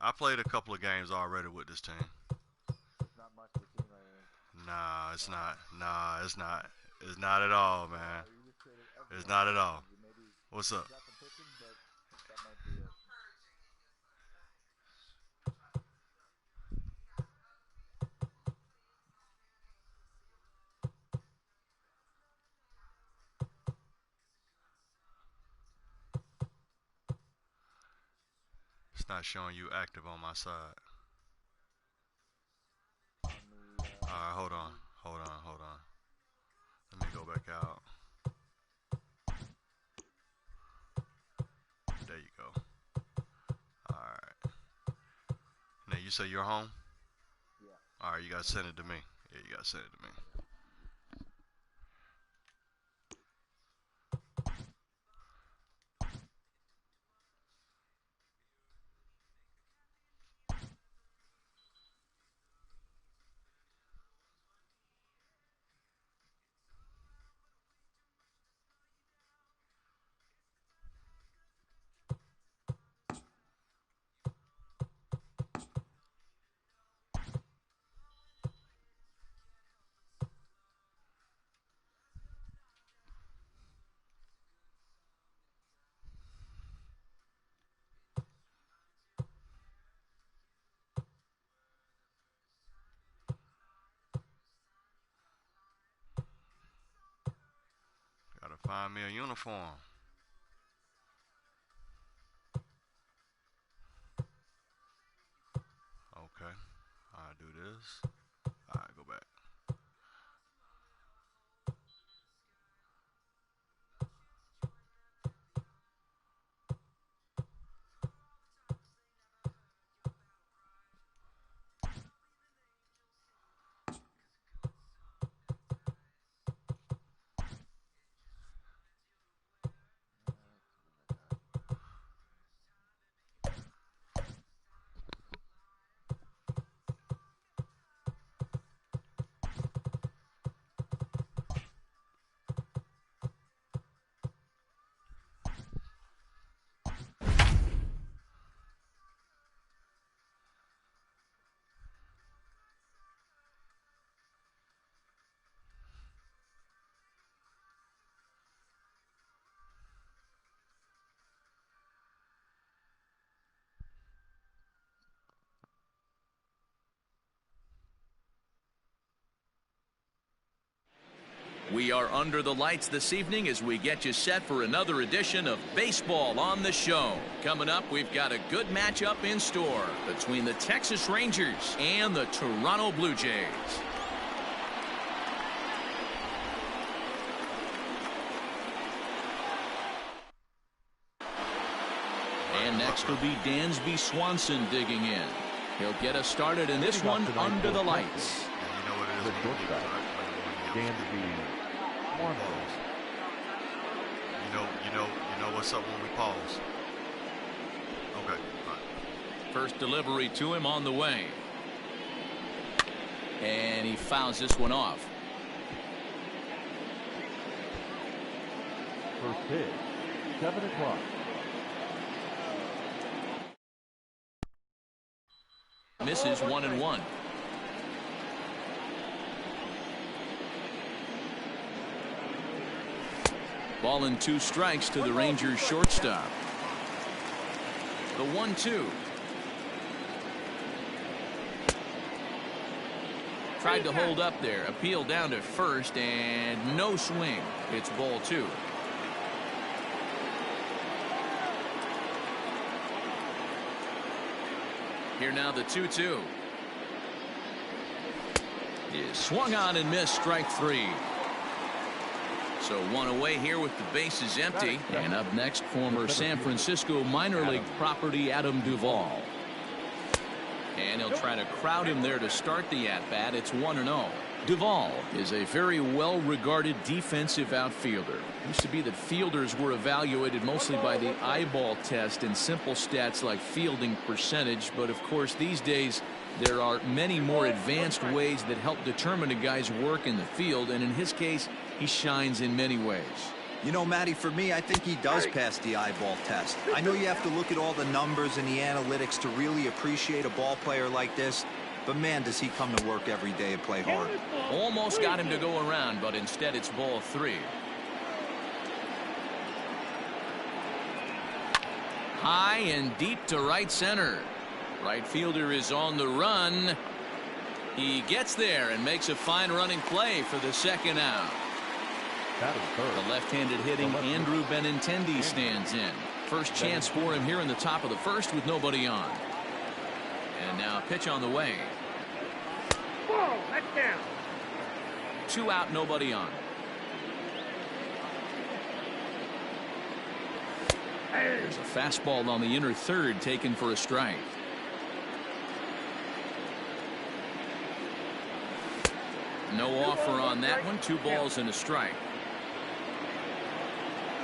I played a couple of games already with this team. It's not much to team, I think. Nah, it's not. Nah, it's not. It's not at all, man. You just traded It's everyone. not at all. Maybe What's up? got some pitching, but that might be it. It's not showing you active on my side. Alright, hold on. Hold on, hold on. Let me go back out. There you go. Alright. Now you say you're home? Yeah. Alright, you gotta send it to me. Yeah, you gotta send it to me. Gotta find me a uniform. Okay. Alright, do this. Alright, go back. We are under the lights this evening as we get you set for another edition of Baseball on the Show. Coming up, we've got a good matchup in store between the Texas Rangers and the Toronto Blue Jays. And next will be Dansby Swanson digging in. He'll get us started in this one under the lights. You know what it is? Dansby Swanson. You know what's up when we pause. Okay. All right. First delivery to him on the way. And he fouls this one off. First pitch, 7 o'clock. Misses 1-1. Ball and 2 strikes to the Rangers shortstop. The 1-2. Tried to hold up there. Appeal down to first and no swing. It's ball 2. Here now the 2-2. Is swung on and missed, strike 3. So 1 away here with the bases empty. And up next, former San Francisco minor league property Adam Duvall. And he'll try to crowd him there to start the at-bat. It's 1-0. Duvall is a very well-regarded defensive outfielder. Used to be that fielders were evaluated mostly by the eyeball test and simple stats like fielding percentage. But of course, these days, there are many more advanced ways that help determine a guy's work in the field. And in his case, he shines in many ways. You know, Matty, for me, I think he does pass the eyeball test. I know you have to look at all the numbers and the analytics to really appreciate a ball player like this, but man, does he come to work every day and play hard. Almost got him to go around, but instead it's ball 3. High and deep to right center. Right fielder is on the run. He gets there and makes a fine running play for the second out. The left-handed hitting Andrew Benintendi stands in. First chance for him here in the top of the first with nobody on. And now a pitch on the way. Whoa, that's down. 2 out, nobody on. There's a fastball on the inner third taken for a strike. No offer on that one. 2 balls and a strike.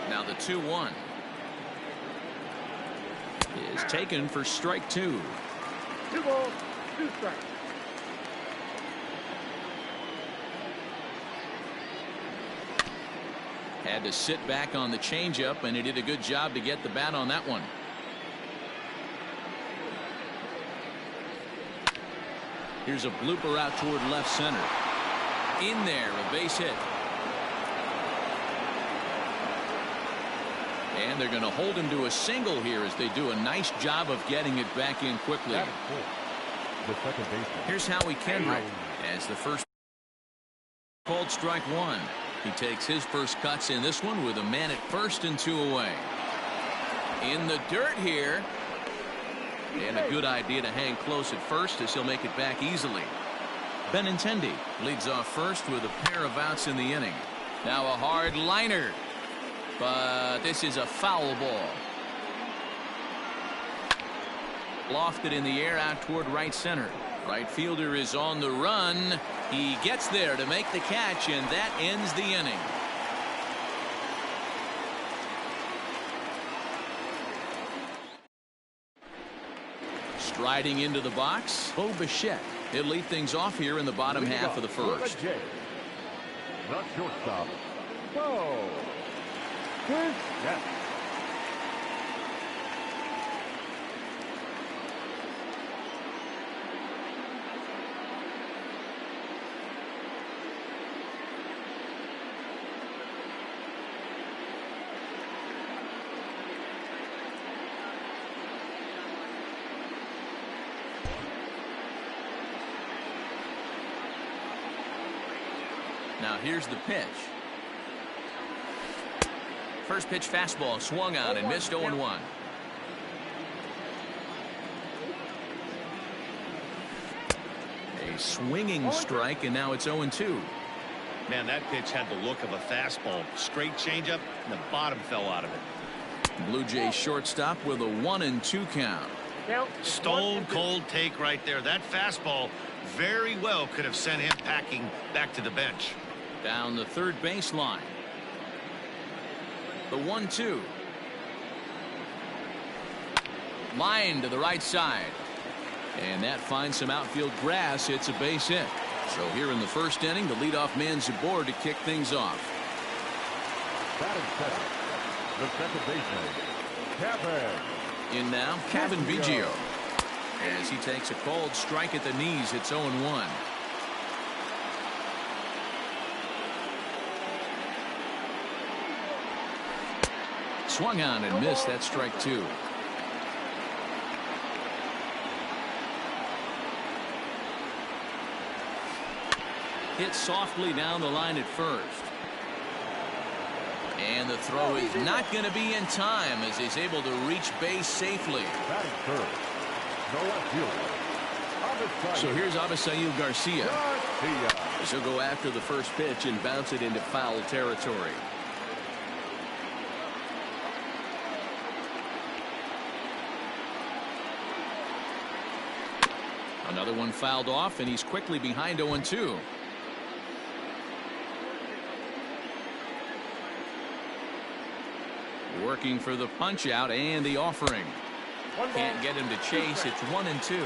Now the 2-1 is taken for strike 2. 2 balls, 2 strikes. Had to sit back on the changeup, and he did a good job to get the bat on that one. Here's a blooper out toward left center. In there, a base hit. And they're going to hold him to a single here as they do a nice job of getting it back in quickly. The second baseman. Here's Howie Kendrick as the first called strike 1. He takes his first cuts in this one with a man at first and 2 away. In the dirt here. And a good idea to hang close at first as he'll make it back easily. Benintendi leads off first with a pair of outs in the inning. Now a hard liner. But this is a foul ball. Lofted in the air out toward right center. Right fielder is on the run. He gets there to make the catch, and that ends the inning. Striding into the box, Bo Bichette. He'll lead things off here in the bottom half of the first. Not shortstop. Bo Bichette. Now here's the pitch. First pitch fastball swung on and missed 0-1. A swinging strike, and now it's 0-2. Man, that pitch had the look of a fastball. Straight changeup, and the bottom fell out of it. Blue Jays shortstop with a 1-2 count. Stone cold take right there. That fastball very well could have sent him packing back to the bench. Down the third baseline. The 1-2. Line to the right side. And that finds some outfield grass. It's a base hit. So here in the first inning, the leadoff man's aboard to kick things off. Batting second. The second baseman, Kevin. In now, Kevin Biggio. As he takes a called strike at the knees, it's 0-1. Swung on and missed. That's strike 2. Hit softly down the line at first. And the throw is not going to be in time as he's able to reach base safely. Batting third. No left fielder. So here's Avisail Garcia. As he'll go after the first pitch and bounce it into foul territory. Another one fouled off, and he's quickly behind 0-2. Working for the punch out and the offering. Can't get him to chase. It's 1-2.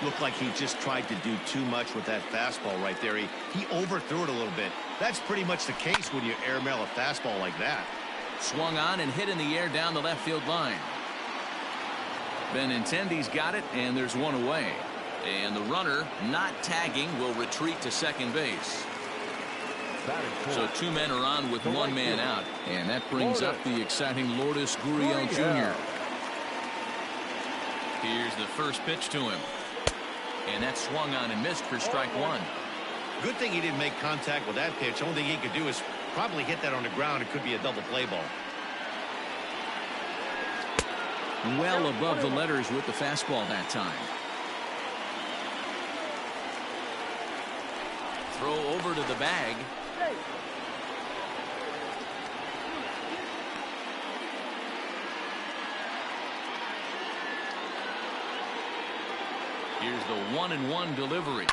Looked like he just tried to do too much with that fastball right there. He overthrew it a little bit. That's pretty much the case when you airmail a fastball like that. Swung on and hit in the air down the left field line. Benintendi's got it, and there's one away. And the runner, not tagging, will retreat to second base. So 2 men are on with 1 man out, and that brings up the exciting Lourdes Gurriel Jr. Here's the first pitch to him. And that swung on and missed for strike 1. Good thing he didn't make contact with that pitch. Only thing he could do is probably hit that on the ground. It could be a double play ball. Well above the letters with the fastball that time. Throw over to the bag. Here's the 1-1 delivery.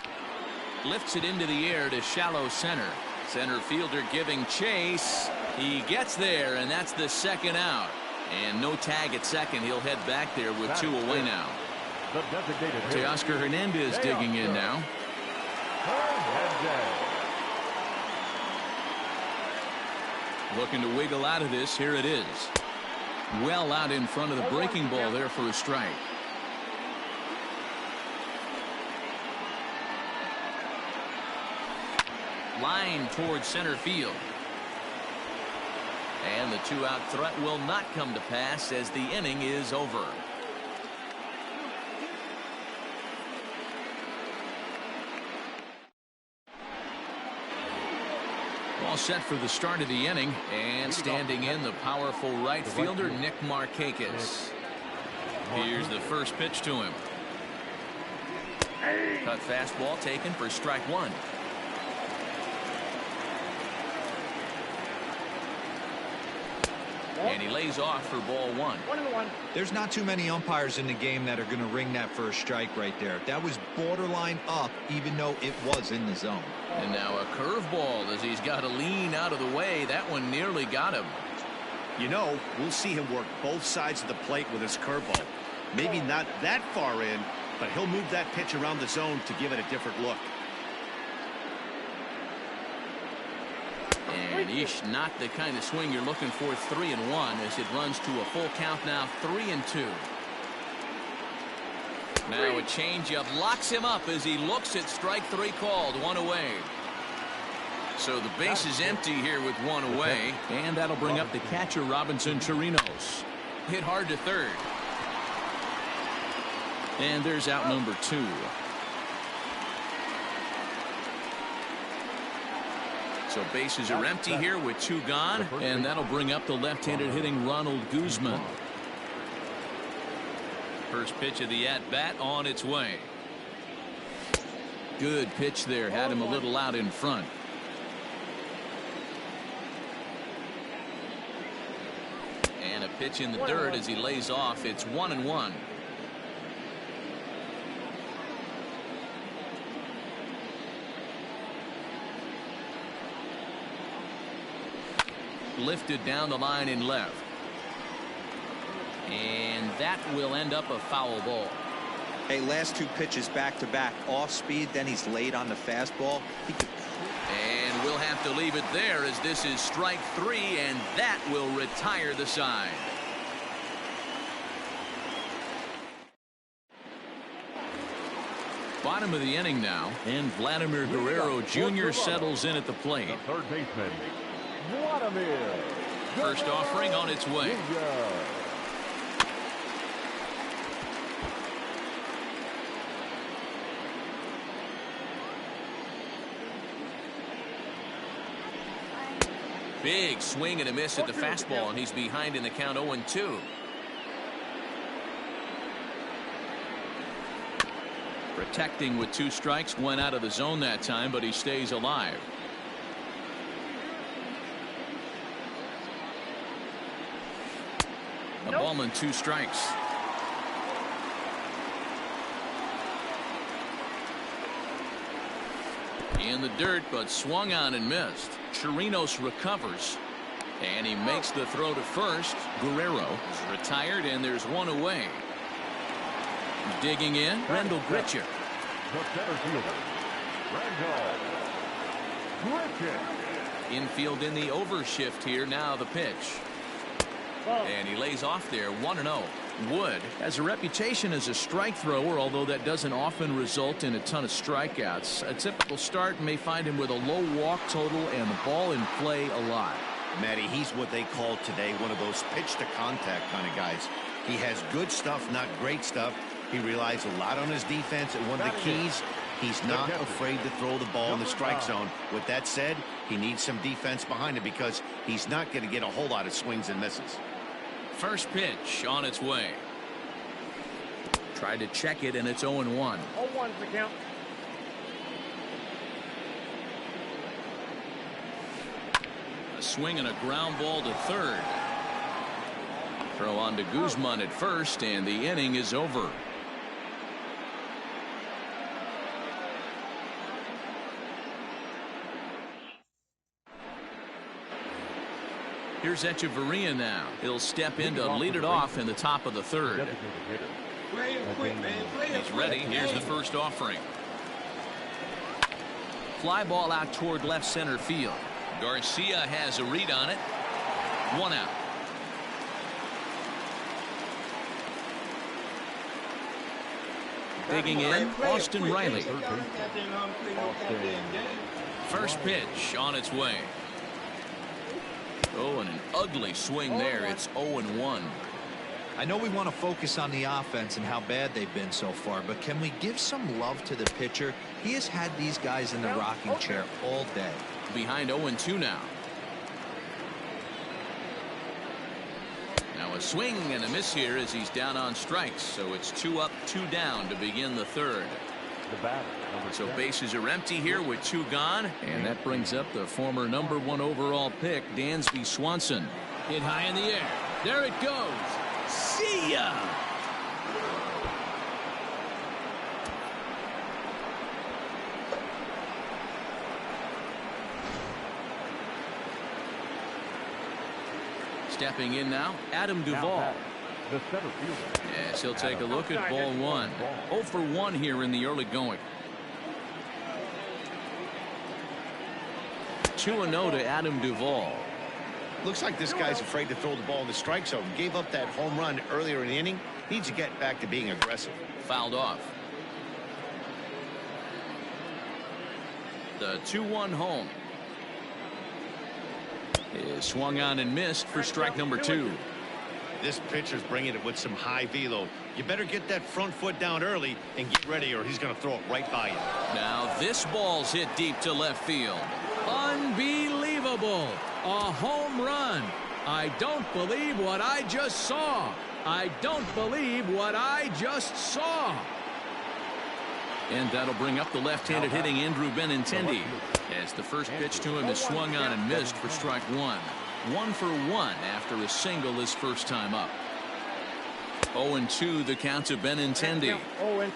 Lifts it into the air to shallow center. Center fielder giving chase. He gets there, and that's the second out. And no tag at second. He'll head back there with 2 away now. Teoscar Hernandez digging in now. Looking to wiggle out of this. Here it is. Well out in front of the breaking ball there for a strike. Line towards center field. And the 2-out threat will not come to pass as the inning is over. All set for the start of the inning, and standing in the powerful right fielder Nick Markakis. Here's the first pitch to him. Cut fastball taken for strike 1. And he lays off for ball 1. There's not too many umpires in the game that are going to ring that first strike right there. That was borderline up, even though it was in the zone. And now a curveball as he's got to lean out of the way. That one nearly got him. You know, we'll see him work both sides of the plate with his curveball. Maybe not that far in, but he'll move that pitch around the zone to give it a different look. And eesh, not the kind of swing you're looking for. 3-1 as it runs to a full count now. 3-2. Now a changeup locks him up as he looks at strike 3 called. 1 away. So the base is empty here with 1 away, and that'll bring up the catcher Robinson Chirinos. Hit hard to third. And there's out number 2. So bases are empty here with 2 gone, and that'll bring up the left-handed hitting Ronald Guzman. First pitch of the at-bat on its way. Good pitch there, had him a little out in front. And a pitch in the dirt as he lays off. It's 1-1. Lifted down the line in left. And that will end up a foul ball. Hey, last 2 pitches back-to-back off speed, then he's late on the fastball. And we'll have to leave it there as this is strike 3, and that will retire the side. Bottom of the inning now, and Vladimir Guerrero Jr. settles in at the plate. The third baseman, First offering on its way. Big swing and a miss at the fastball, and he's behind in the count 0-2. Protecting with 2 strikes, went out of the zone that time, but he stays alive. A ball and 2 strikes. In the dirt, but swung on and missed. Chirinos recovers, and he makes the throw to first. Guerrero is retired, and there's 1 away. Digging in, Rendell Gritcher. The center fielder, Rendell Gritcher. Infield in the overshift here. Now the pitch. And he lays off there, 1-0. Wood has a reputation as a strike thrower, although that doesn't often result in a ton of strikeouts. A typical start may find him with a low walk total and the ball in play a lot. Matty, he's what they call today one of those pitch to contact kind of guys. He has good stuff, not great stuff. He relies a lot on his defense, and one of the keys, he's not afraid to throw the ball in the strike zone. With that said, he needs some defense behind him because he's not going to get a whole lot of swings and misses. First pitch on its way. Tried to check it, and it's 0-1. 0-1's the count. A swing and a ground ball to third. Throw on to Guzman at first, and the inning is over. Here's Echeverria now. He'll step in to lead it off in the top of the third. He's ready. Here's the first offering. Fly ball out toward left center field. Garcia has a read on it. 1 out. Digging in, Austin Riley. First pitch on its way. Oh, and an ugly swing there. It's 0-1. I know we want to focus on the offense and how bad they've been so far, but can we give some love to the pitcher? He has had these guys in the rocking chair all day. Behind 0-2 now. Now a swing and a miss here as he's down on strikes. So it's 2 up, 2 down to begin the third. So bases are empty here with 2 gone, and that brings up the former #1 overall pick, Dansby Swanson. Hit high in the air. There it goes. See ya. Stepping in now, Adam Duvall. The center fielder. Yes, he'll take a look at ball 1. 0 for 1 here in the early going. 2-0 to Adam Duvall. Looks like this guy's afraid to throw the ball in the strike zone. Gave up that home run earlier in the inning. Needs to get back to being aggressive. Fouled off. The 2-1 home is swung on and missed for strike number 2. This pitcher's bringing it with some high velo. You better get that front foot down early and get ready, or he's going to throw it right by you. Now this ball's hit deep to left field. Unbelievable. A home run. I don't believe what I just saw. I don't believe what I just saw. And that'll bring up the left-handed hitting Andrew Benintendi, as the first pitch to him is swung on and missed for strike 1. 1 for 1 after a single his first time up. 0-2 the count to Benintendi. 0-2.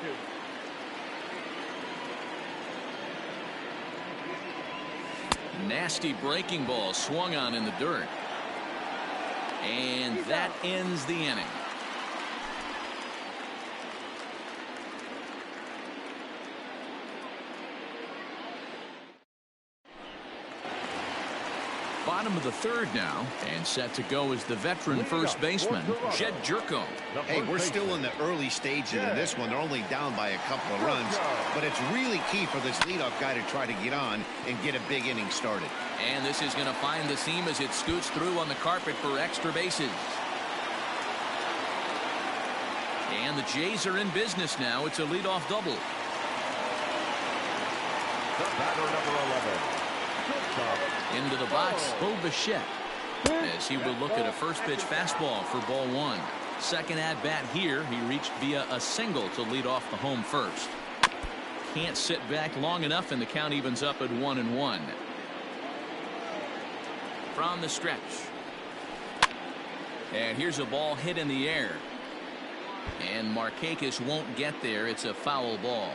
Nasty breaking ball swung on in the dirt. And that ends the inning. Bottom of the third now, and set to go is the veteran first baseman, Jed Jerko. Hey, we're still in the early stages of this one. They're only down by a couple of runs, but it's really key for this leadoff guy to try to get on and get a big inning started. And this is going to find the seam as it scoots through on the carpet for extra bases. And the Jays are in business now. It's a leadoff double. The batter, number 11. Into the box, Bo Bichette, as he will look at a first pitch fastball for ball 1. Second at bat here, he reached via a single to lead off the home first. Can't sit back long enough, and the count evens up at 1-1. From the stretch. And here's a ball hit in the air. And Markakis won't get there. It's a foul ball.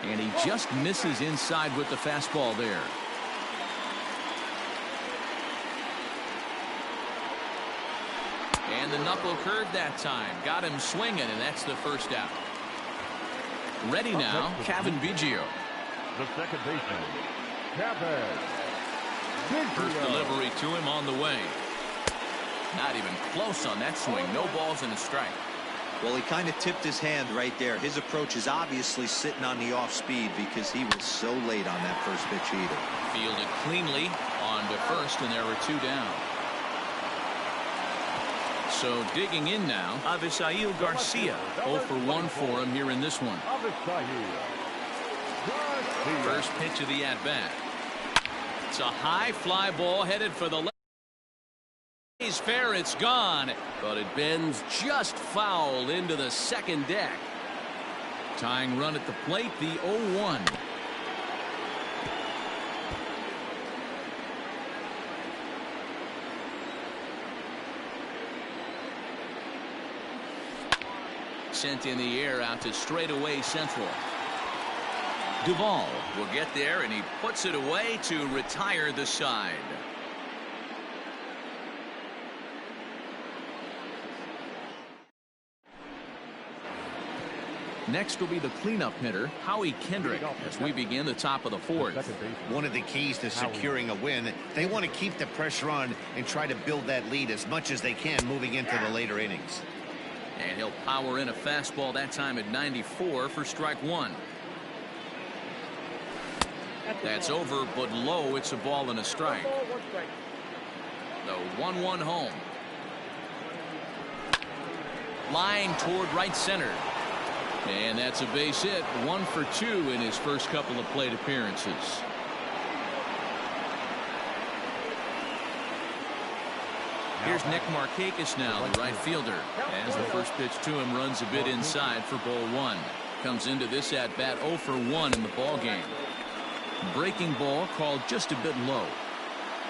And he just misses inside with the fastball there. And the knuckle curve that time. Got him swinging, and that's the first out. Ready now, Kevin Biggio. The second baseman, Kevin Biggio. First delivery to him on the way. Not even close on that swing. No balls and a strike. Well, he kind of tipped his hand right there. His approach is obviously sitting on the off speed because he was so late on that first pitch either. Fielded cleanly on to first, and there were 2 down. So digging in now, Avisail Garcia. 0 for 1 for him here in this one. First pitch of the at-bat. It's a high fly ball headed for the left. He's fair, it's gone, but it bends just foul into the second deck. Tying run at the plate, the 0-1. Sent in the air out to straightaway central. Duvall will get there, and he puts it away to retire the side. Next will be the cleanup hitter, Howie Kendrick, as we begin the top of the 4th. One of the keys to securing a win, they want to keep the pressure on and try to build that lead as much as they can moving into the later innings. And he'll power in a fastball that time at 94 for strike 1. That's over, but low. It's a ball and a strike. The 1-1 home. Line toward right center. And that's a base hit. 1 for 2 in his first couple of plate appearances. Here's Nick Markakis now, the right fielder, as the first pitch to him runs a bit inside for ball 1. Comes into this at bat 0 for 1 in the ball game. Breaking ball called just a bit low.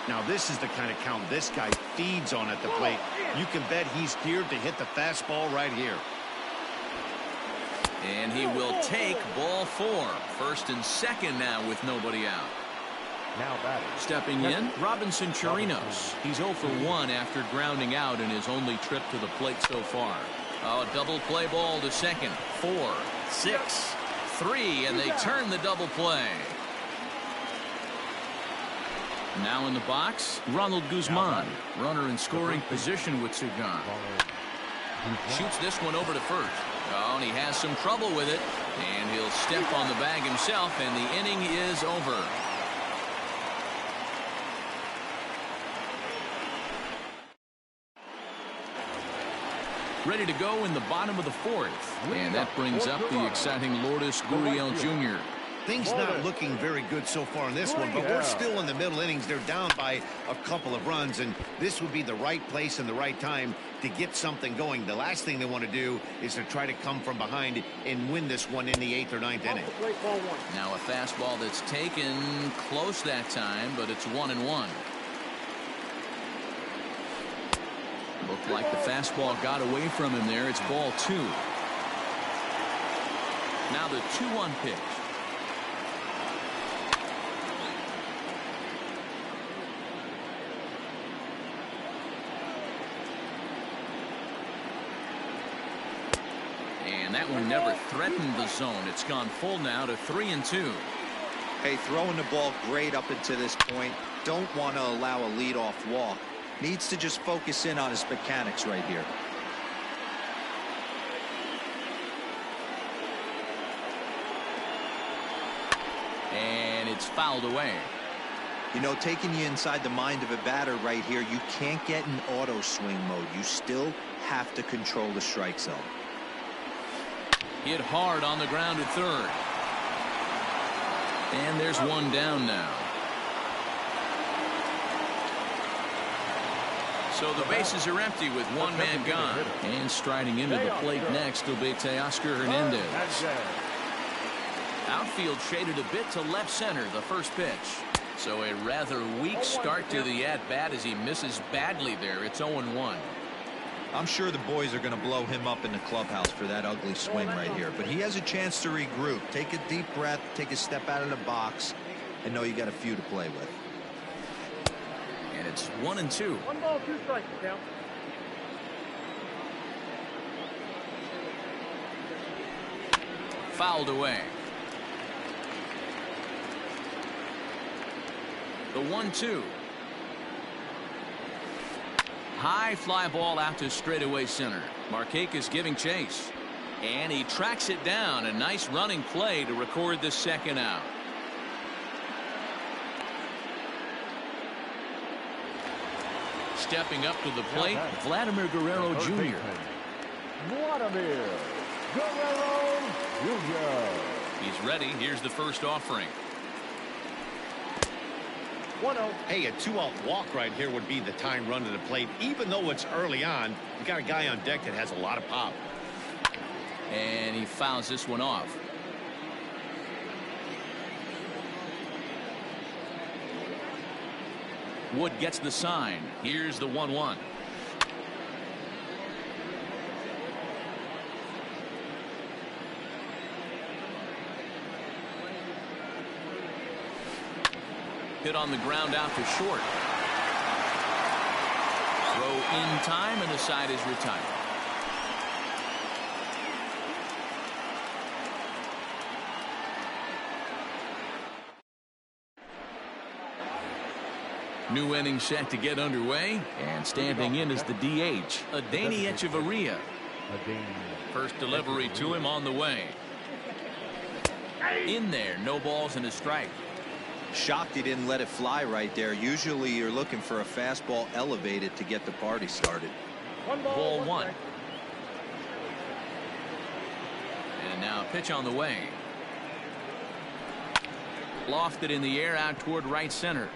Now this is the kind of count this guy feeds on at the plate. You can bet he's geared to hit the fastball right here. And he will take ball 4. First and second now with nobody out. Now batting. Stepping in, Robinson Chirinos. He's 0 for 1 after grounding out in his only trip to the plate so far. Oh, double play ball to second. 4, 6, 3, and they turn the double play. Now in the box, Ronald Guzman. Runner in scoring position with Sugan. Shoots this one over to first. Oh, and he has some trouble with it. And he'll step on the bag himself, and the inning is over. Ready to go in the bottom of the 4th. And that brings up the exciting Lourdes Gurriel Jr. Things not looking very good so far in this one, but we're still in the middle innings. They're down by a couple of runs, and this would be the right place and the right time to get something going. The last thing they want to do is to try to come from behind and win this one in the 8th or 9th inning. Now a fastball that's taken close that time, but it's 1-1. Looked like the fastball got away from him there. It's ball 2. Now the 2-1 pitch. And that one never threatened the zone. It's gone full now to 3-2. Hey, throwing the ball great up until this point. Don't want to allow a leadoff walk. Needs to just focus in on his mechanics right here. And it's fouled away. You know, taking you inside the mind of a batter right here, you can't get in auto swing mode. You still have to control the strike zone. Hit hard on the ground at third. And there's one down now. So the bases are empty with one man gone. And striding into the plate next will be Teoscar Hernandez. Outfield shaded a bit to left center the first pitch. So a rather weak start to the at-bat as he misses badly there. It's 0-1. I'm sure the boys are going to blow him up in the clubhouse for that ugly swing right here. But he has a chance to regroup. Take a deep breath, take a step out of the box, and know you got a few to play with. And it's 1-2. 1 ball, 2 strikes, count. Fouled away. The 1-2. High fly ball out to straightaway center. Markakis giving chase. And he tracks it down. A nice running play to record the second out. Stepping up to the plate, Vladimir Guerrero Jr. Vladimir Guerrero Jr. He's ready. Here's the first offering. 1-0. Hey, a 2-out walk right here would be the time run to the plate. Even though it's early on, you got a guy on deck that has a lot of pop. And he fouls this one off. Wood gets the sign. Here's the 1-1. Hit on the ground out to short. Throw in time, and the side is retired. New inning set to get underway, and standing in is the DH, Adeiny Echeverria. First delivery to him on the way. In there, no balls and a strike. Shocked he didn't let it fly right there. Usually you're looking for a fastball elevated to get the party started. Ball one. And now a pitch on the way. Lofted in the air out toward right center.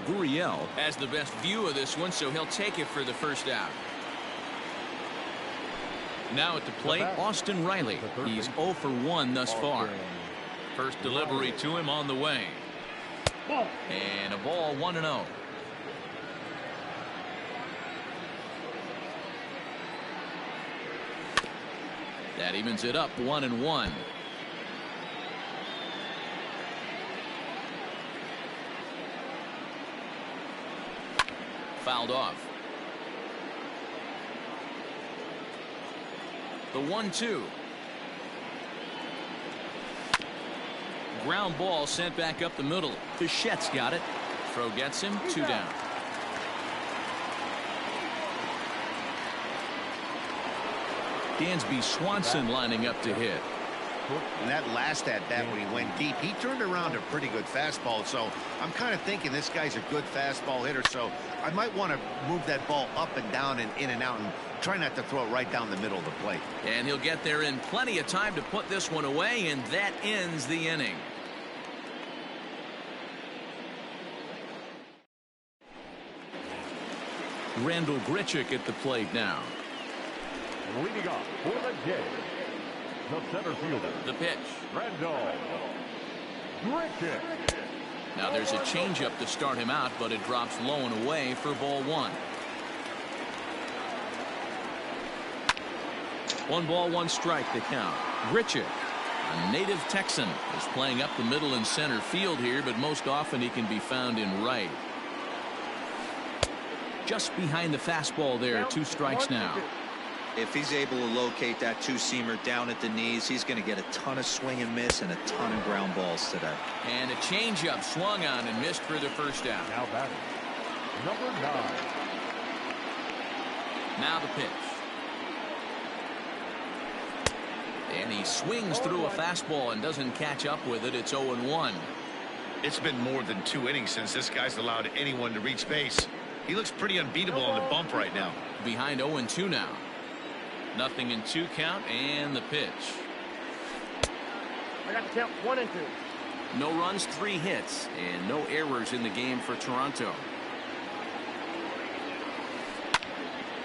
Gurriel has the best view of this one, so he'll take it for the first out. Now at the plate, Austin Riley. He's 0 for 1 thus far. First delivery to him on the way. And a ball 1-0. That evens it up 1-1. Fouled off. The 1-2. Ground ball sent back up the middle. Bichette's got it. Throw gets him. 2 down. Dansby Swanson lining up to hit. And that last at bat when he went deep, he turned around a pretty good fastball. So I'm kind of thinking this guy's a good fastball hitter. So I might want to move that ball up and down and in and out and try not to throw it right down the middle of the plate. And he'll get there in plenty of time to put this one away, and that ends the inning. Randall Grichuk at the plate now. Leading off for the Jays, the center fielder. The pitch. Randall Grichuk. Now there's a changeup to start him out, but it drops low and away for ball 1. 1 ball, 1 strike the count. Grichuk, a native Texan, is playing up the middle and center field here, but most often he can be found in right. Just behind the fastball there. 2 strikes now. If he's able to locate that 2-seamer down at the knees, he's going to get a ton of swing and miss and a ton of ground balls today. And a changeup swung on and missed for the first out. Now batting, number 9. Now the pitch. And he swings through a fastball and doesn't catch up with it. It's 0-1. It's been more than 2 innings since this guy's allowed anyone to reach base. He looks pretty unbeatable on the bump right now. Behind 0-2 now. Nothing in 2 count, and the pitch. I got the count 1 and 2. No runs, 3 hits, and no errors in the game for Toronto.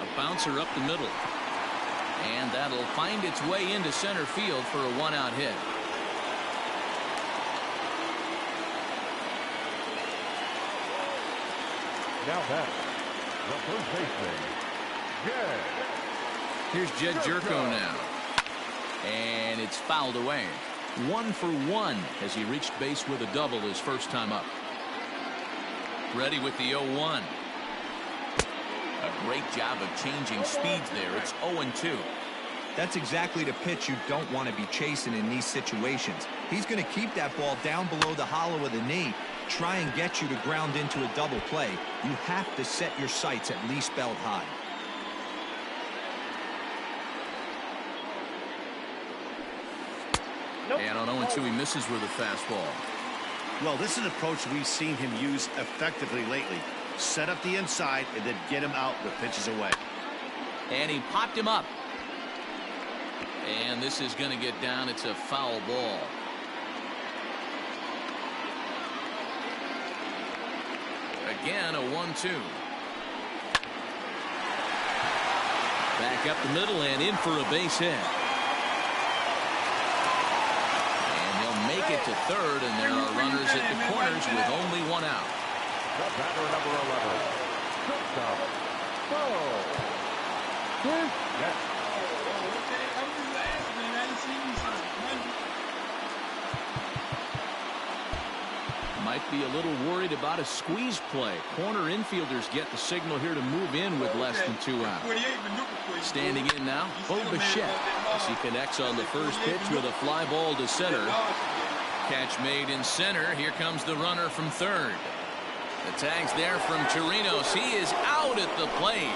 A bouncer up the middle. And that'll find its way into center field for a 1-out hit. Now batting, the first baseman, Jed. Here's Jed Jerko now. And it's fouled away. 1 for 1 as he reached base with a double his first time up. Ready with the 0-1. A great job of changing speeds there. It's 0-2. That's exactly the pitch you don't want to be chasing in these situations. He's going to keep that ball down below the hollow of the knee, try and get you to ground into a double play. You have to set your sights at least belt high. And on 0-2, he misses with a fastball. Well, this is an approach we've seen him use effectively lately. Set up the inside and then get him out with pitches away. And he popped him up. And this is going to get down. It's a foul ball. Again, a 1-2. Back up the middle and in for a base hit. Make it to third, and there are runners at the corners with only one out. The batter, number 11. Shortstop, Might be a little worried about a squeeze play. Corner infielders get the signal here to move in with less than 2 out. Standing in now, Bo Bichette, as he connects on the first pitch with a fly ball to center. Catch made in center. Here comes the runner from third. The tag's there from Chirinos. He is out at the plate.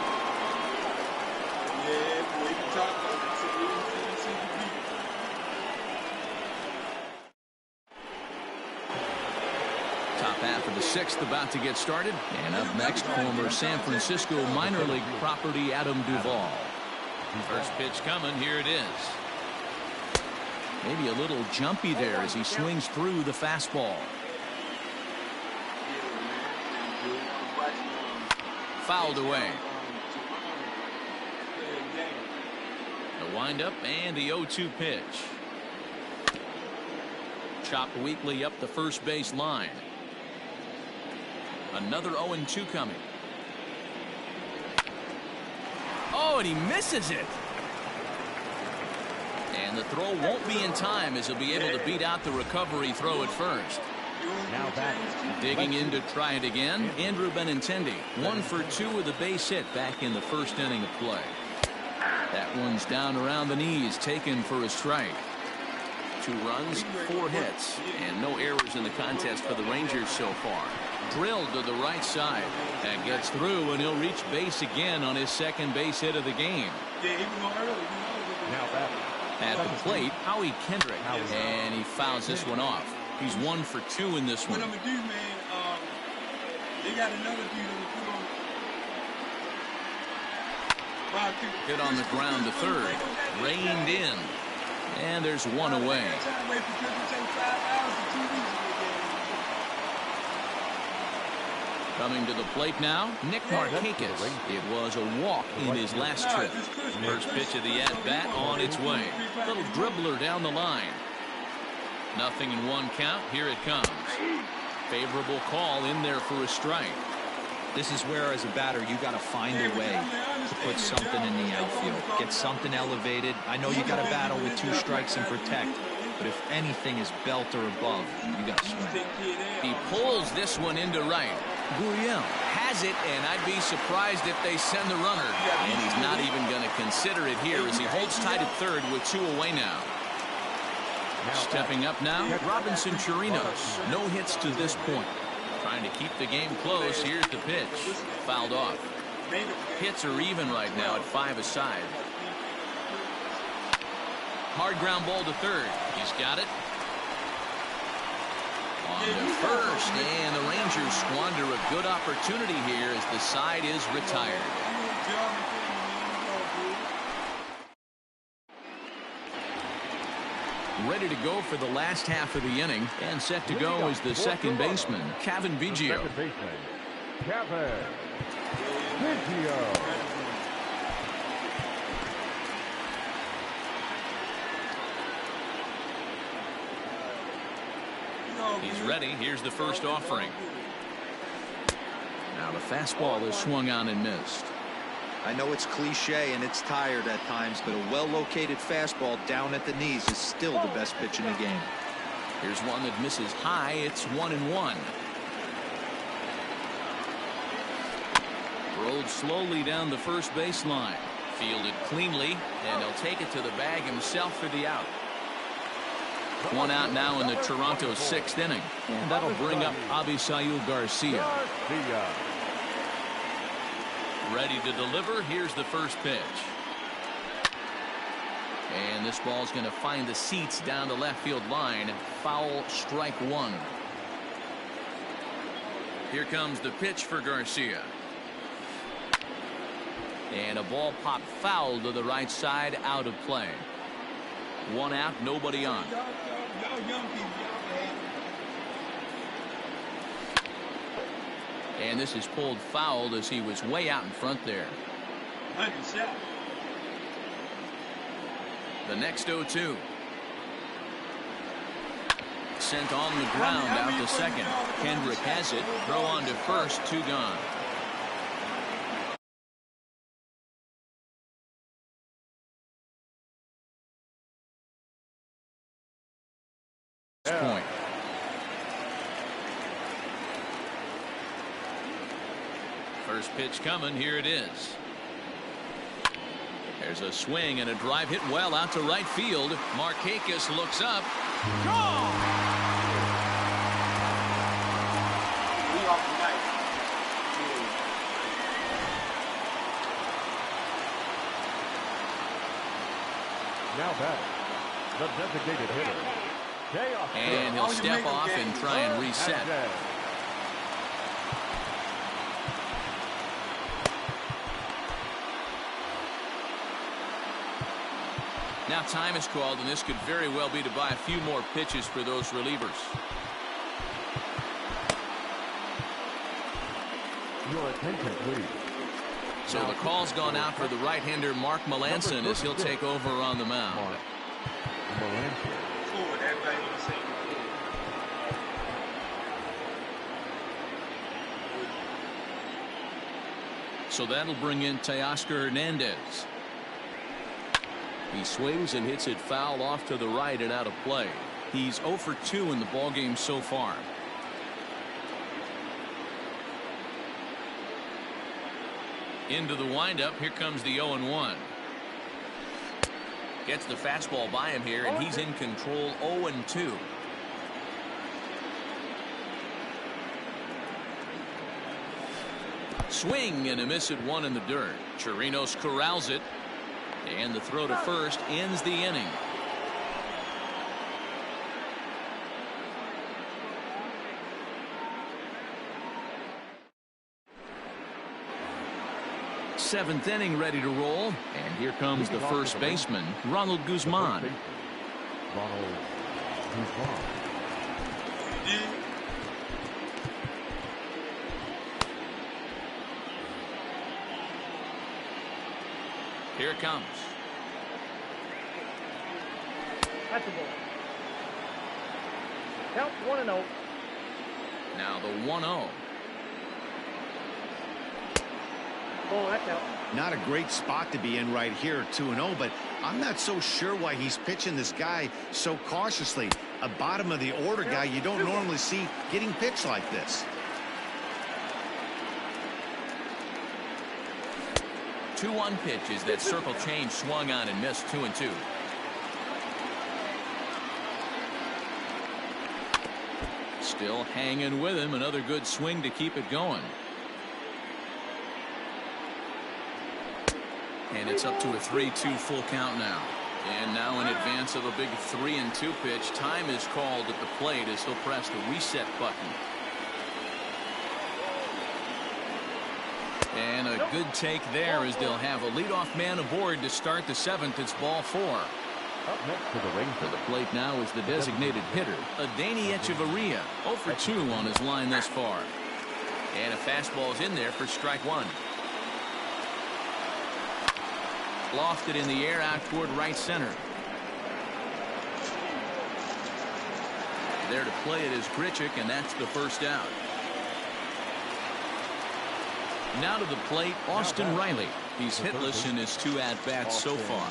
Top half of the sixth about to get started. And up next, former San Francisco minor league property Adam Duvall. First pitch coming. Here it is. Maybe a little jumpy there as he swings through the fastball. Fouled away. The windup and the 0-2 pitch. Chopped weakly up the first base line. Another 0-2 coming. Oh, and he misses it. And the throw won't be in time as he'll be able to beat out the recovery throw at first. Now back. Digging in to try it again, Andrew Benintendi. 1 for 2 with a base hit back in the first inning of play. That one's down around the knees, taken for a strike. 2 runs, 4 hits, and no errors in the contest for the Rangers so far. Drilled to the right side. That gets through, and he'll reach base again on his second base hit of the game. Now back. At the plate, Howie Kendrick, and he fouls this one off. He's 1 for 2 in this one. What I'm gonna do, man, they got another dude that put on. Hit on the ground to third. Reined in. And there's 1 away. Coming to the plate now, Nick Markakis. It was a walk in his last trip. First pitch of the at-bat on its way. Little dribbler down the line. Nothing in 1 count. Here it comes. Favorable call in there for a strike. This is where, as a batter, you got to find a way to put something in the outfield. Get something elevated. I know you got to battle with 2 strikes and protect. But if anything is belt or above, you got to swing. He pulls this one into right. Gurriel has it, and I'd be surprised if they send the runner. And he's not even going to consider it here as he holds tight at third with 2 away now. Stepping up now, Robinson Chirinos. No hits to this point. Trying to keep the game close. Here's the pitch. Fouled off. Hits are even right now at 5 aside. Hard ground ball to third. He's got it. On to first, and the Rangers squander a good opportunity here as the side is retired. Ready to go for the last half of the inning, and set to go is the second baseman, Cavan Biggio. Second baseman, Cavan Biggio. He's ready. Here's the first offering. Now the fastball is swung on and missed. I know it's cliche and it's tired at times, but a well-located fastball down at the knees is still the best pitch in the game. Here's one that misses high. It's 1-1. Rolled slowly down the first baseline. Fielded cleanly, and he'll take it to the bag himself for the out. One out now in the Toronto 6th inning, and that'll bring up Avisail Garcia. Ready to deliver. Here's the first pitch. And this ball's going to find the seats down the left field line. Foul, strike one. Here comes the pitch for Garcia. And a ball popped foul to the right side, out of play. One out, nobody on. And this is pulled foul as he was way out in front there. The next 0-2. Sent on the ground out to second. Kendrick has it. Throw on to first. 2 gone. Point. First pitch coming. Here it is. There's a swing and a drive hit well out to right field. Markakis looks up. Gone! Now batting, the designated hitter. And he'll step off and try and reset. Now time is called, and this could very well be to buy a few more pitches for those relievers. Your attention, please. So the call's gone out for the right-hander Mark Melanson as he'll take over on the mound. So that'll bring in Teoscar Hernandez. He swings and hits it foul off to the right and out of play. He's 0 for 2 in the ballgame so far. Into the windup. Here comes the 0-1. Gets the fastball by him here, and he's in control. 0-2. Swing and a miss at one in the dirt. Chirinos corrals it. And the throw to first ends the inning. Seventh inning ready to roll. And here comes the first baseman, Ronald Guzman. Ronald Guzman. Here it comes. That's a ball. Count 1-0. Now the 1-0. Oh, that's out. Not a great spot to be in right here, 2-0, but I'm not so sure why he's pitching this guy so cautiously. A bottom of the order guy you don't normally see getting pitched like this. 2-1 pitches. That circle change swung on and missed. 2-2. Still hanging with him. Another good swing to keep it going. And it's up to a 3-2 full count now. And now in advance of a big 3-2 pitch, time is called at the plate as he'll press the reset button. And a good take there as they'll have a leadoff man aboard to start the 7th. It's ball 4. Up next to the ring for the plate now is the designated hitter, Adeiny Echeverria. 0 for 2 on his line thus far. And a fastball's in there for strike 1. Lofted in the air out toward right center. There to play it is Grichuk, and that's the first out. Now to the plate, Austin Riley. He's hitless in his 2 at-bats so far.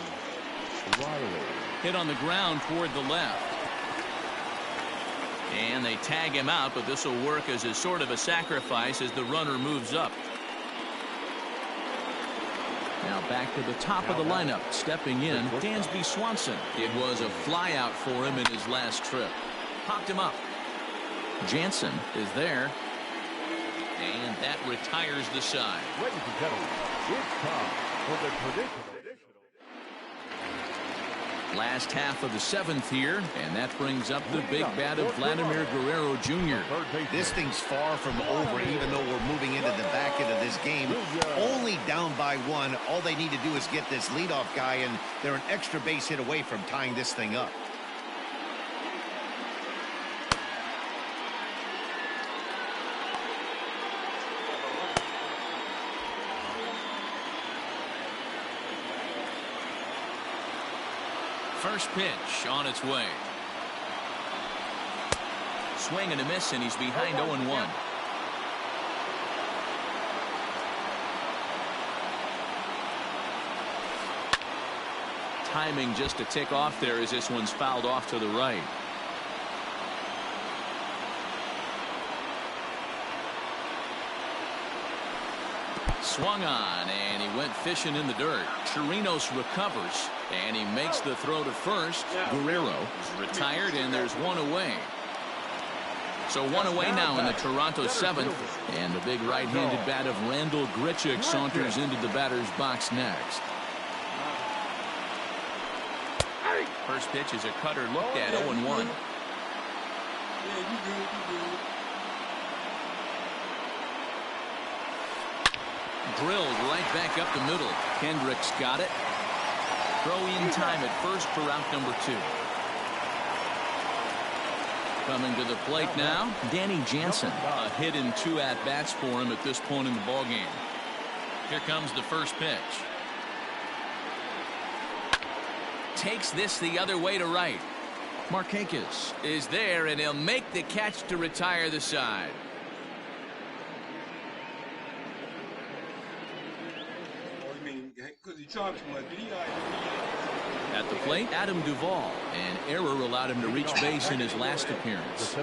Hit on the ground toward the left. And they tag him out, but this will work as a sort of a sacrifice as the runner moves up. Now back to the top of the lineup. Stepping in, Dansby Swanson. It was a flyout for him in his last trip. Popped him up. Jansen is there. And that retires the side. Ladies and gentlemen, it's time for the traditional. Last half of the 7th here, and that brings up the big bat of Vladimir Guerrero Jr. This thing's far from over, even though we're moving into the back end of this game. Only down by 1. All they need to do is get this leadoff guy, and they're an extra base hit away from tying this thing up. First pitch on its way. Swing and a miss, and he's behind 0-1. Timing just a tick off there as this one's fouled off to the right. Swung on, and he went fishing in the dirt. Chirinos recovers, and he makes the throw to first. Guerrero is retired, and there's one away. So one away now in the Toronto 7th, and the big right-handed bat of Randall Grichuk saunters into the batter's box next. First pitch is a cutter looked at, 0-1. Yeah, you good. Drilled right back up the middle. Kendrick's got it. Throw in time at first for out number 2. Coming to the plate now, Danny Jansen. A hit in 2 at-bats for him at this point in the ballgame. Here comes the first pitch. Takes this the other way to right. Markakis is there, and he'll make the catch to retire the side. At the plate, Adam Duvall. An error allowed him to reach base in his last appearance.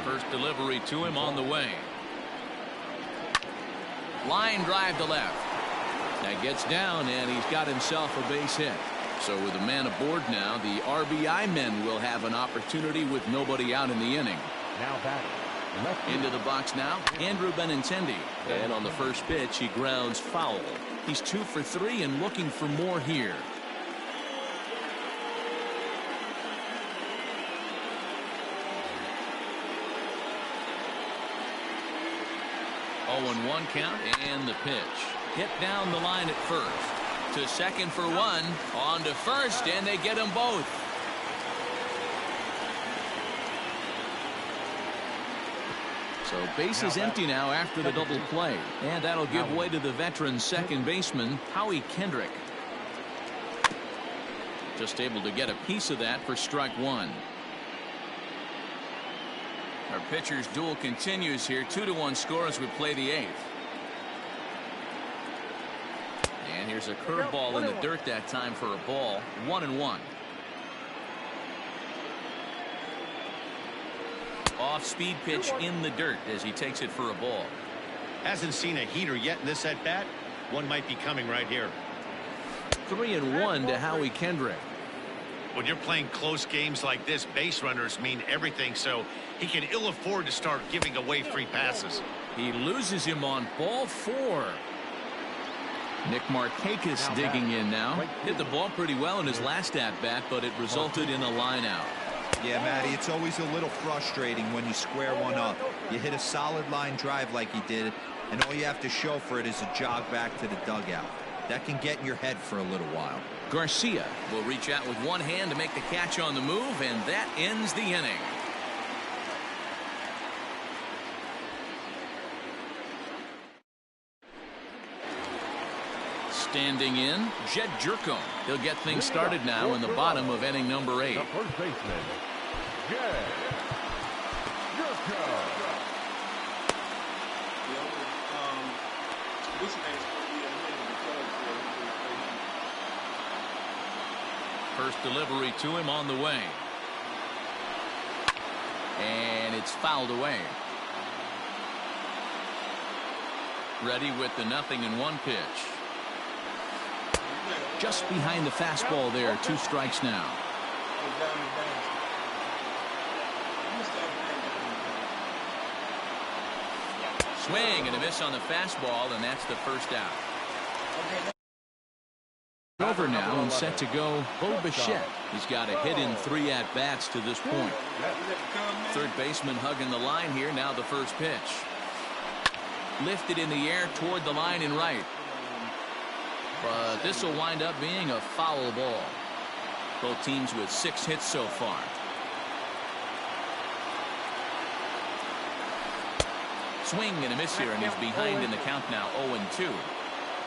First delivery to him on the way. Line drive to left. That gets down, and he's got himself a base hit. So with a man aboard now, the RBI men will have an opportunity with nobody out in the inning. Now batting. Into the box now, Andrew Benintendi. And on the first pitch, he grounds foul. He's 2 for 3 and looking for more here. Oh, 1 count, and the pitch. Hit down the line at first. To second for 1. On to first, and they get them both. So base is empty now after the double play. And that'll give way to the veteran second baseman, Howie Kendrick. Just able to get a piece of that for strike 1. Our pitcher's duel continues here. 2-1 score as we play the 8th. And here's a curveball in the dirt that time for a ball. 1-1. Off-speed pitch in the dirt as he takes it for a ball. Hasn't seen a heater yet in this at-bat. One might be coming right here. 3-1 to Howie Kendrick. When you're playing close games like this, base runners mean everything, so he can ill afford to start giving away free passes. He loses him on ball 4. Nick Markakis digging in now. Hit the ball pretty well in his last at-bat, but it resulted in a line out. Yeah, Matty, it's always a little frustrating when you square one up. You hit a solid line drive like he did, and all you have to show for it is a jog back to the dugout. That can get in your head for a little while. Garcia will reach out with one hand to make the catch on the move, and that ends the inning. Standing in, Jed Jerko. He'll get things started now in the bottom of inning number 8. The first baseman, Jed Jerko. First delivery to him on the way. And it's fouled away. Ready with the 0-1 pitch. Just behind the fastball there. 2 strikes now. Swing and a miss on the fastball, and that's the first out. Over now and set to go, Bo Bichette. He's got a hit in 3 at-bats to this point. Third baseman hugging the line here. Now the first pitch. Lifted in the air toward the line and right. But this will wind up being a foul ball. Both teams with 6 hits so far. Swing and a miss here, and he's behind in the count now, 0-2.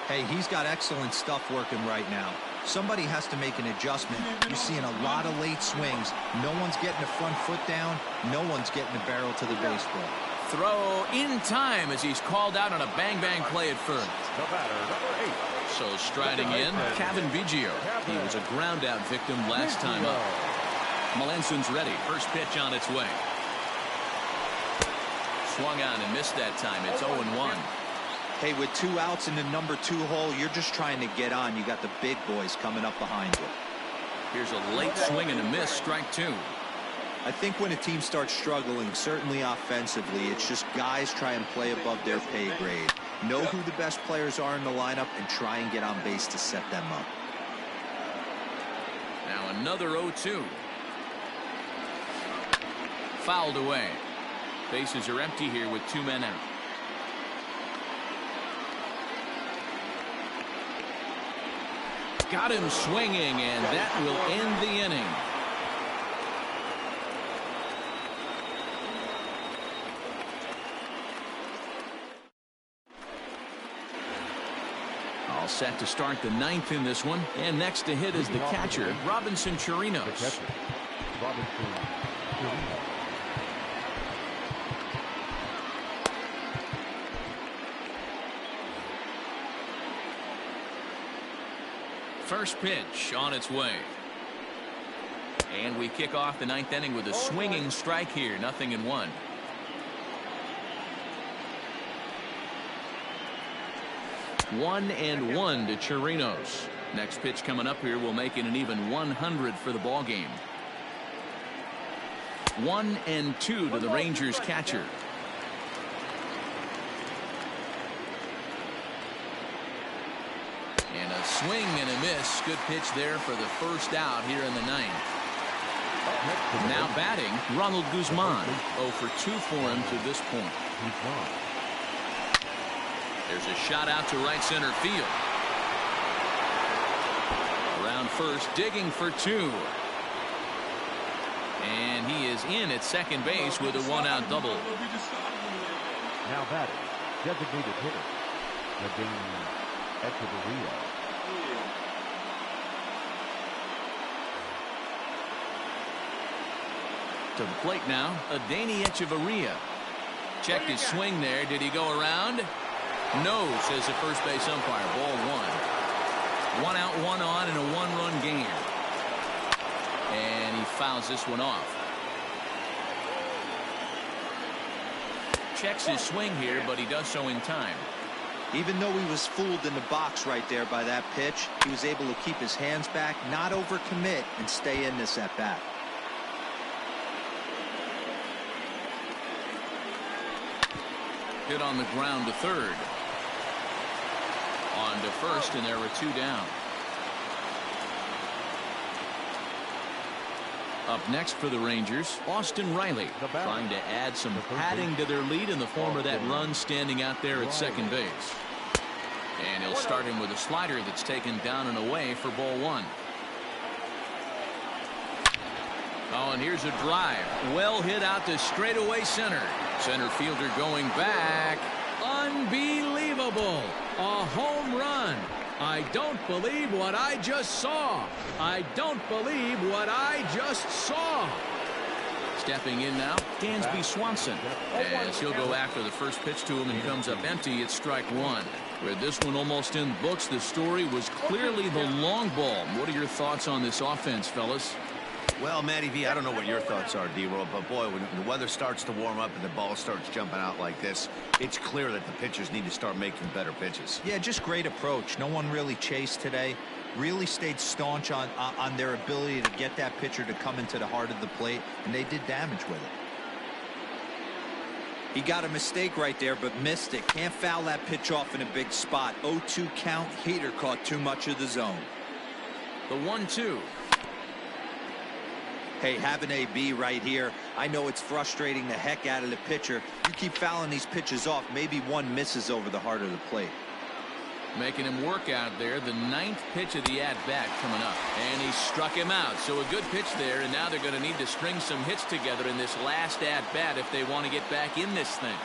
Hey, he's got excellent stuff working right now. Somebody has to make an adjustment. You're seeing a lot of late swings. No one's getting the front foot down. No one's getting the barrel to the baseball. Throw in time as he's called out on a bang-bang play at first. The batter, number 8. So striding in, Kevin Biggio. He was a ground-out victim last time up. Melancon's ready. First pitch on its way. Swung on and missed that time. It's 0-1. Hey, with 2 outs in the number 2 hole, you're just trying to get on. You got the big boys coming up behind you. Here's a late swing and a miss. Strike 2. I think when a team starts struggling, certainly offensively, it's just guys try and play above their pay grade. Know who the best players are in the lineup and try and get on base to set them up. Now another 0-2. Fouled away. Bases are empty here with 2 men out. Got him swinging, and that will end the inning. All set to start the 9th in this one, and next to hit is the catcher, Robinson Chirinos. First pitch on its way. And we kick off the 9th inning with a swinging strike here. 0-1. One and 1 to Chirinos. Next pitch coming up here will make it an even 100 for the ball game. 1-2 to the Rangers catcher. And a swing and a miss. Good pitch there for the first out here in the 9th. Now batting, Ronald Guzman. 0 for 2 for him to this point. There's a shot out to right center field. Around first, digging for 2. And he is in at second base with a 1-out double. Now batting, designated hitter, pc-up-atl-down. To the plate now, Adeiny Echeverria. Checked his swing there. Did he go around? No, says the first base umpire. Ball 1. 1 out, 1 on in a 1-run game. And he fouls this one off. Checks his swing here, but he does so in time. Even though he was fooled in the box right there by that pitch, he was able to keep his hands back, not overcommit, and stay in this at-bat. Hit on the ground to third. On to first, and there were 2 down. Up next for the Rangers, Austin Riley, trying to add some padding to their lead in the form of that run standing out there at second base. And he'll start him with a slider that's taken down and away for ball 1. Oh, and here's a drive. Well hit out to straightaway center. Center fielder going back. Unbelievable. A home run. I don't believe what I just saw. I don't believe what I just saw. Stepping in now, Dansby Swanson. As he'll go after the first pitch to him and comes up empty, it's strike 1. With this one almost in the books, the story was clearly the long ball. What are your thoughts on this offense, fellas? Well, Matty V, I don't know what your thoughts are, D-Roll, but boy, when the weather starts to warm up and the ball starts jumping out like this, it's clear that the pitchers need to start making better pitches. Yeah, just great approach. No one really chased today. really stayed staunch on their ability to get that pitcher to come into the heart of the plate, and they did damage with it. He got a mistake right there, but missed it. Can't foul that pitch off in a big spot. 0-2 count. Heater caught too much of the zone. The 1-2. Hey, have an AB right here. I know it's frustrating the heck out of the pitcher. You keep fouling these pitches off, maybe one misses over the heart of the plate. Making him work out there. The 9th pitch of the at-bat coming up. And he struck him out. So a good pitch there, and now they're going to need to string some hits together in this last at-bat if they want to get back in this thing.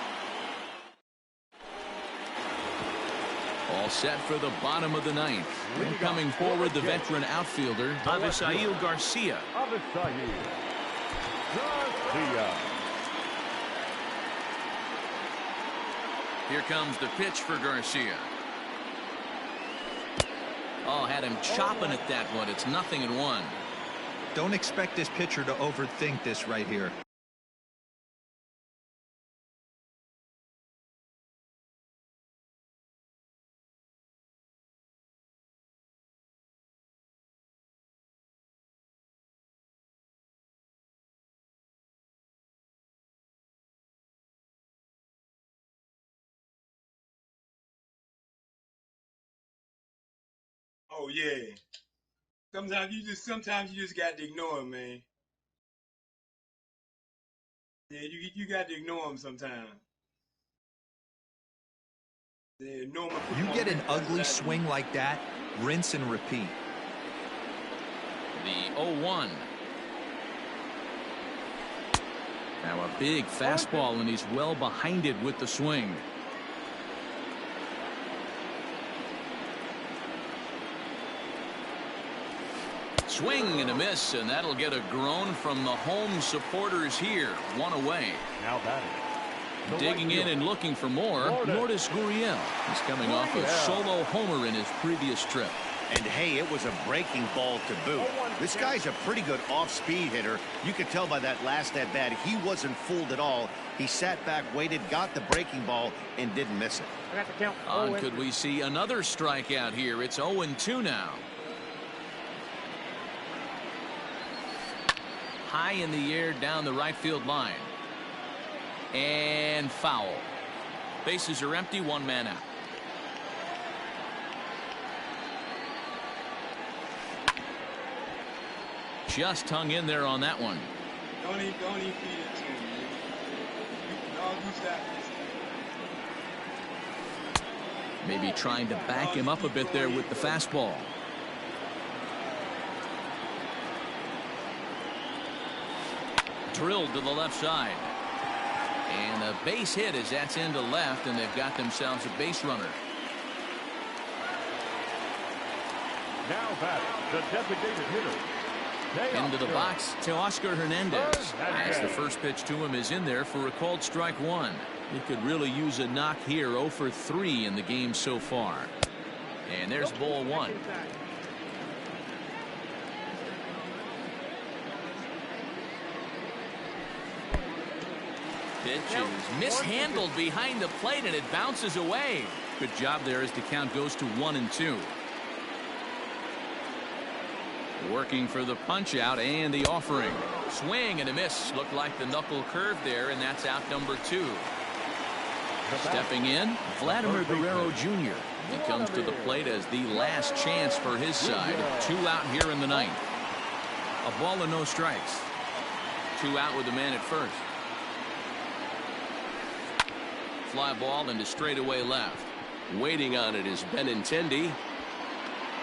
All set for the bottom of the 9th. And coming forward, the veteran outfielder, Avisail Garcia. Here comes the pitch for Garcia. Oh, had him chopping at that one. It's 0-1. Don't expect this pitcher to overthink this right here. Oh yeah. Sometimes you just got to ignore him, man. Yeah, you got to ignore him sometimes. Yeah, you get an ugly swing like that, rinse and repeat. The 0-1. Now a big fastball, and he's well behind it with the swing. Swing and a miss, and that'll get a groan from the home supporters here. 1 away. Now batting. Digging in and looking for more, Lourdes Gurriel. He's coming off a solo homer in his previous trip. And hey, it was a breaking ball to boot. This guy's a pretty good off-speed hitter. You could tell by that last at-bat he wasn't fooled at all. He sat back, waited, got the breaking ball, and didn't miss it. I got the count. Could we see another strikeout here? It's 0-2 now. High in the air down the right field line. And foul. Bases are empty, 1 man out. Just hung in there on that one. Don't even feed it to him. You stop this. Maybe trying to back him up a bit there with the fastball. Drilled to the left side. And a base hit as that's into left, and they've got themselves a base runner. Now batting, the designated hitter. Into the box to Oscar Hernandez. As the first pitch to him is in there for a called strike 1. He could really use a knock here. 0 for 3 in the game so far. And there's ball 1. Pitch is mishandled behind the plate, and it bounces away. Good job there as the count goes to 1-2. Working for the punch out and the offering. Swing and a miss. Looked like the knuckle curve there, and that's out number 2. Stepping in, Vladimir Guerrero Jr. He comes to the plate as the last chance for his side. 2 out here in the 9th. A ball and no strikes. 2 out with the man at first. Fly ball into straightaway left. Waiting on it is Benintendi.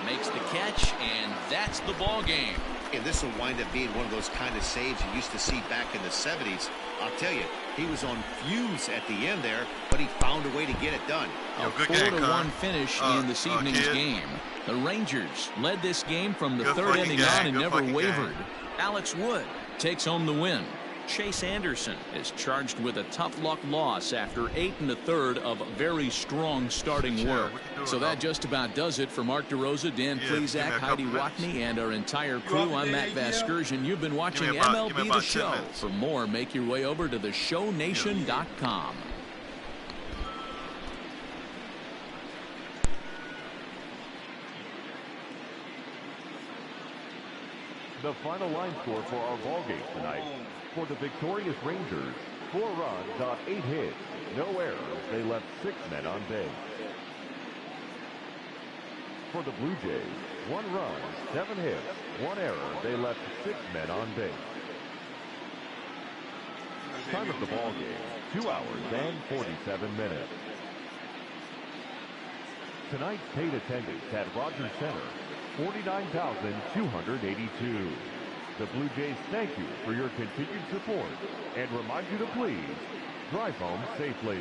Makes the catch, and that's the ball game. And this will wind up being one of those kind of saves you used to see back in the 70s. I'll tell you, he was on fumes at the end there, but he found a way to get it done. A 4-1 finish in this evening's game. The Rangers led this game from the 3rd inning on and never wavered. Alex Wood takes home the win. Chase Anderson is charged with a tough luck loss after 8 1/3 of very strong starting work. So that just about does it for Mark DeRosa, Dan Plezak, Heidi Watney, and our entire crew. I'm Matt Vasgersian. You've been watching MLB The Show. For more, make your way over to theshownation.com. The final line score for our ball game tonight. For the victorious Rangers, 4 runs on 8 hits, no errors. They left 6 men on base. For the Blue Jays, 1 run, 7 hits, 1 error. They left 6 men on base. Time of the ball game, 2 hours and 47 minutes. Tonight's paid attendance at Rogers Center, 49,282. The Blue Jays thank you for your continued support and remind you to please drive home safely.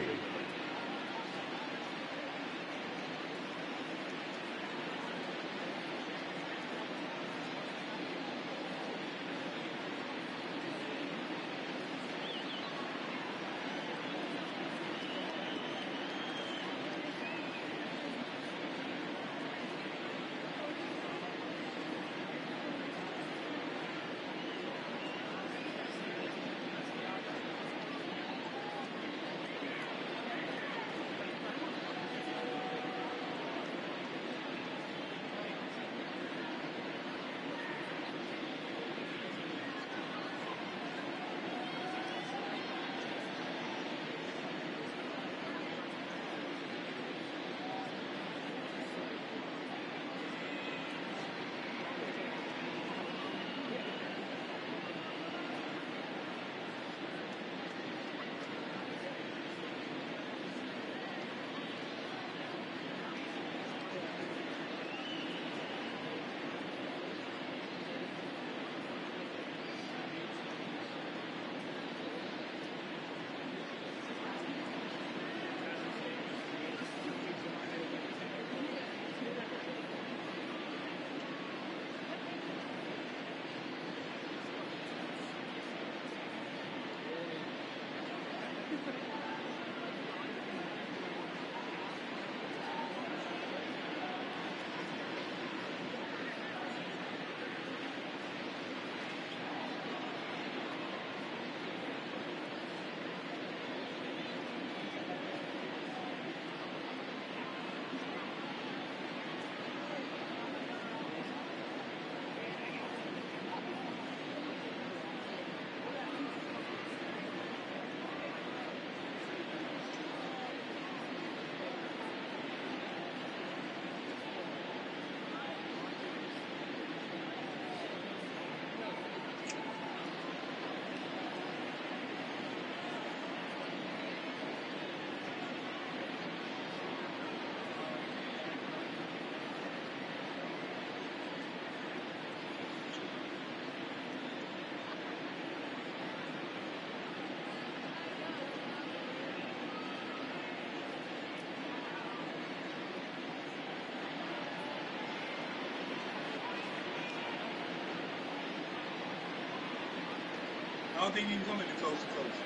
I don't think you can come into coast to coast.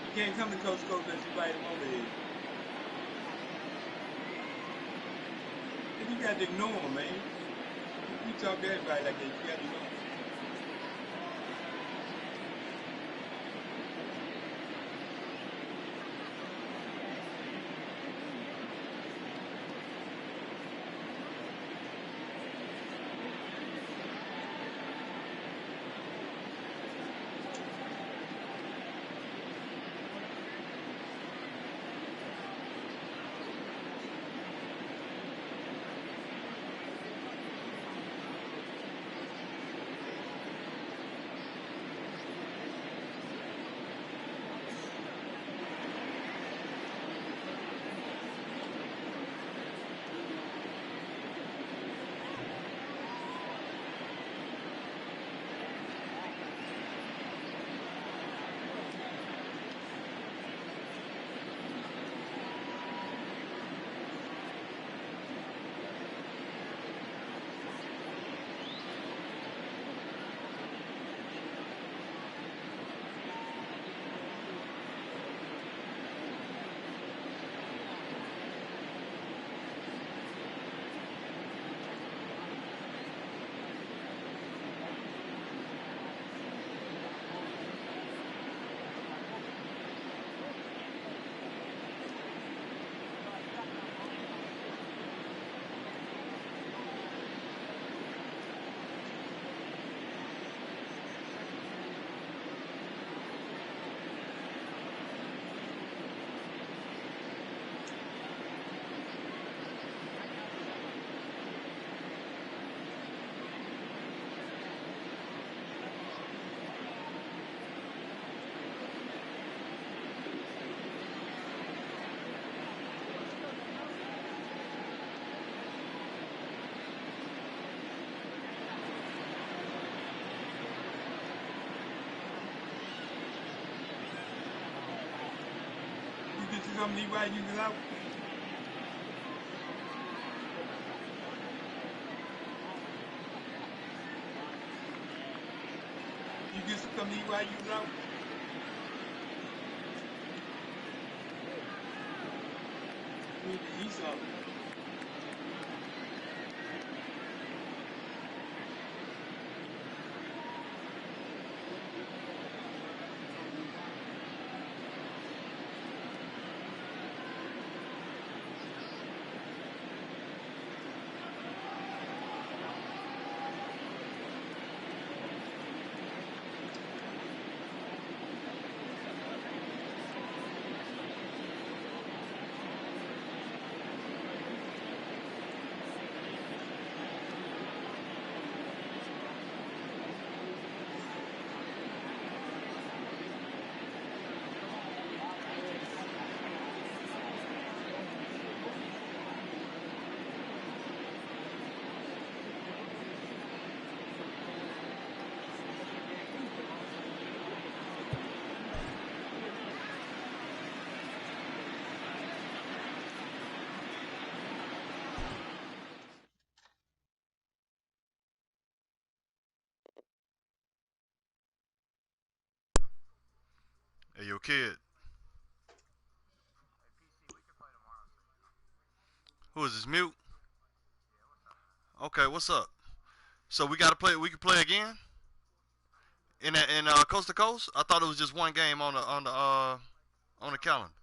You can't come to coast to coast unless you invite him over here. And you got to ignore him, man. You talk to everybody like that, you got to ignore him. company while you was out? You get some company while you was out? You need to eat something. Hey, yo, kid. Who is this, Mute? Okay, what's up? So we gotta play. We can play again in Coast to Coast. I thought it was just one game on the calendar.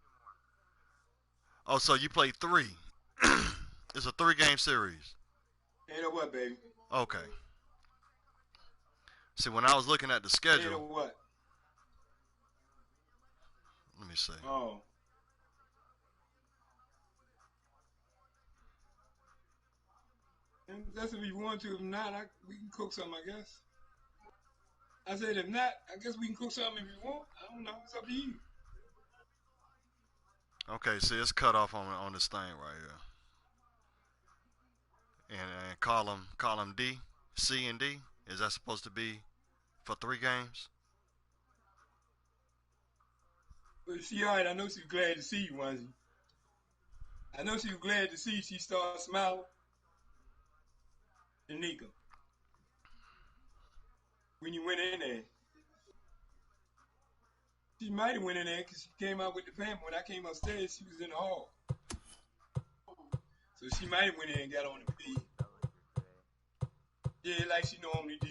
Oh, so you played 3. It's a 3-game series. Ain't no what, baby? Okay. See, when I was looking at the Ain't no schedule, what? let me see. Oh. And that's if we want to. If not, we can cook something, I guess. I said, if not, I guess we can cook something if we want. I don't know. It's up to you. Okay, see, it's cut off on this thing right here. And column D, C and D. Is that supposed to be for 3 games? But she all right. I know she's glad to see you, Wanzi. I know she was glad to see she started smiling. Danica, when you went in there, she might have went in there because she came out with the family. When I came upstairs, she was in the hall. So she might have went in and got on the bed. Yeah, like she normally do.